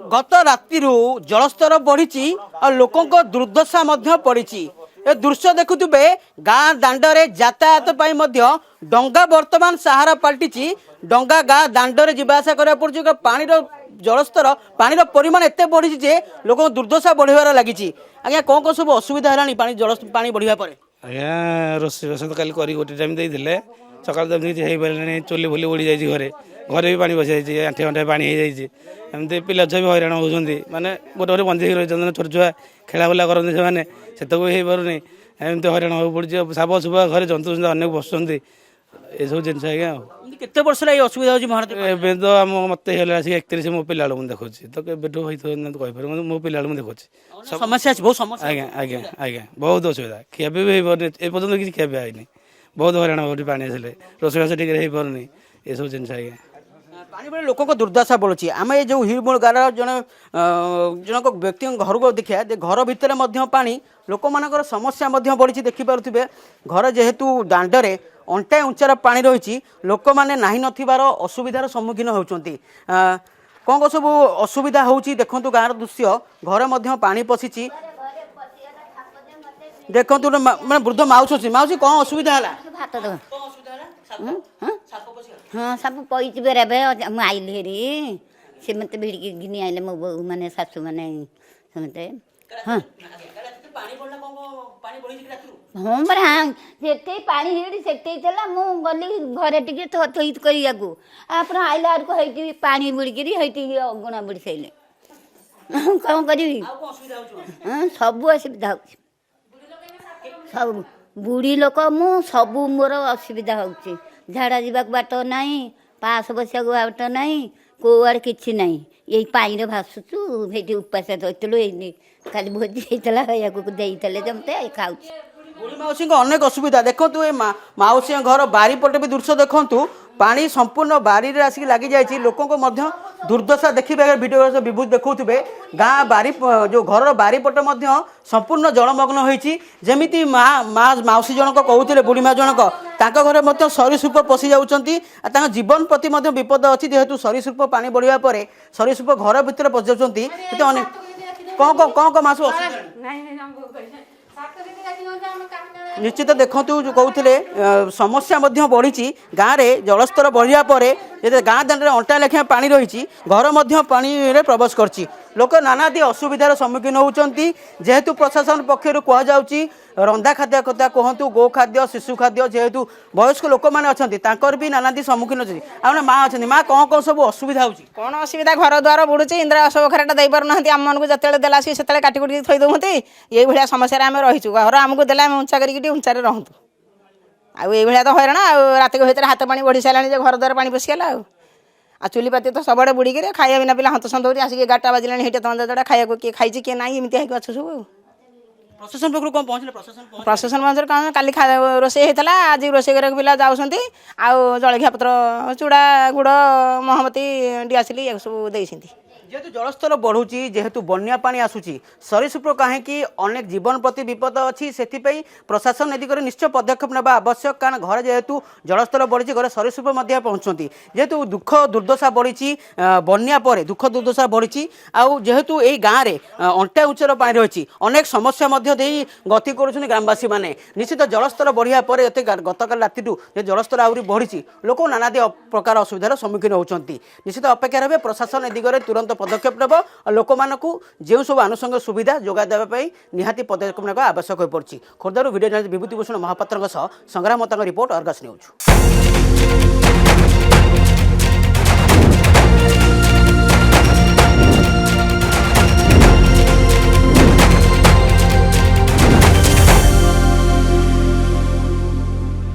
गत राति जलस्तर बढ़ी और लोकों दुर्दशा पड़ी ए दृश्य देखुवे गाँ दाण्डे यातायात डंगा बर्तमान सहारा पलटि डंगा गाँ दाण्डे जावासा करा पड़ी पानी जलस्तर पानी परिमाण एत बढ़ी जे लोक दुर्दशा बढ़िबार लगी आज्ञा कौन सब असुविधा है पानी जल पानी बढ़िया आज्ञा रोष तो कल कर गोटे टाइम देते सका पारे चुली फुली उड़ी जाए घरे घरे भी पानी बस जाइए आंठे आंठे पानी हो जाए एमती पिला छुआ भी हैरान होती माने गोटे गोटे बंधी रही छोट छुआ खेला करते से तो भी हो पारे एमती हैरान हो पड़ी साप सुपा घर जंतु अनेक बसुँच ये सब जिन आज्ञा केते वर्ष असुविधा होती तो आम मत 31 मो पिला मुझे देखुची तो केटू होपार मो पिला मुझे देखुची समस्या बहुत समस्या आज्ञा आज्ञा आज्ञा बहुत असुविधा खिया भी एपर्तन किसी खिया है बहुत हैरान हो पानी आसे रोषेबास टे हो पारे ये सब जिन आज्ञा पानी बड़े लोक दुर्दशा बढ़ुची आम ये जो हिरमूल गार जनक व्यक्ति घर को देखा घर भितर पानी लोक मान समस्या बढ़ी देखिपे घर जेहेतु दाण्डे अंटाए उंचार पानी रही लोक मैंने नाही नथिबार असुविधार सम्मुखीन होती कौन कौन सब असुविधा होची देखु गाँव दृश्य घर पानी पशिची देखु मैं वृद्ध माउसी माउसी कौन असुविधा है हाँ सब पैच बेरा मुझे आइली हेरी से मत भिड़की घिनी आइले मो बो माने सासू माने समते हाँ हाँ बरा हाँ से पानी हेड़ी से चला मु गली घरे टिके थोइत करिया को आपन आइला आर को हेटी पानी बुड़कीरी हेटी गुणा बुड़ी सैले कौन करी हाँ सब असुविधा हो सब बुढ़ी लोक मु सबू मोर असुविधा होची झाड़ा जावाक बाट नहीं पास बसिया बाट नहीं कौआड़ कि नहीं यही पानी भासुचु भेटी उपास रहीलु ये खाली भोजी होता है देते जमते खाऊ बुढ़ी मौसी अनेक असुविधा देखु ये मौसी घर बारीपटे भी दृश्य देखु पानी संपूर्ण बारी रे आसिक लगी जाए लोक दुर्दशा देखिए भिडियो विभूत देखुवे गाँ बारी जो घर बारीपट संपूर्ण जलमग्न होती जमी मौसी जनक कहते बुढ़ी माँ जनक घरे सरीसृप पशि जाऊँच जीवन प्रति विपद अच्छी जेहेतु सरीसृप पानी बढ़िया पर सरीसृप घर भितर पशि जाऊँच कौन कौन कौन मास निश्चित देखु जो कहते समस्या बढ़ी गाँव में जलस्तर बढ़िया पर गाँ दाण्डे अंटा लेखा पानी रही घर पानी रे प्रवेश कर लोक नानादी असुविधार सम्मुखीन होती जेहेतु प्रशासन पक्षर कहुच्छी रंधा खाद्य कथा कहतु गो खाद्य शिशु खाद्य जेहेतु वयस्क लोक मैंने अच्छा भी नानादी सम्मुखीन अच्छी आम माँ अच्छा माँ कौन कौन सब असुविधा हो कौन असुविधा घर द्वार बुड़ुची इंदिरा असुखराटा दे पारना आम मन को जिते देला सी से काटी कुटी थी दौंती ये भाया समस्या आम रहीचु घर आमको देला आम उंचा करके उंचारे रहतु आईभा तो हैरान राति भर हाथ पानी बढ़ी सारे घर द्वार पानी पशिगला आ चुली पाती तो सबड़े बुड़ीकी खाया बिना पिला हंत सत हो आसिक 11टा बाजिला हेटे तंदा दड़ा खाया किए खाई किए ना एमती है अच्छे सब प्रशासन पक्ष कौन पहुँचले प्रशासन मंदिर कौन काली रोषे होता आज रोषे कर पिला जाऊँगी आउ जलखिया पत्र चूड़ा गुड़ महमती डिआसिली सब देती जेहेतु जलस्तर बढ़ुची जेहेतु बन्या पानी आसूची सरीसृप कहीं अनेक जीवन प्रति विपद अच्छी से प्रशासन ए दिगरे निश्चय पदक्षेप नेबा आवश्यक कारण घर जेहेतु जलस्तर बढ़ी घर सरीसृप पहुँचती जेहेतु दुख दुर्दशा बढ़ी बन्या पर दुख दुर्दशा बढ़ी आउ जेहेतु यही गाँव में अंटा उच्चर पानी रही अनेक समस्या गति कर ग्रामवासी मैंने निश्चित जलस्तर बढ़िया पर गतकाल राति जलस्तर आहरी बढ़ी लोक नानादी प्रकार असुविधार सम्मुखीन होती निश्चित अपेक्षा रहे प्रशासन ए दिगरे तुरंत पदक्षेप नेब और लोक मानू जो सब आनुषंगिक सुविधा जोगाई देवाई निहाती पदक्षेप नेबा आवश्यक हो पड़ी खोर्धारू वीडियो जर्नलिस्ट विभूति भूषण महापात्र संग्राम रिपोर्ट अर्गस न्यूज।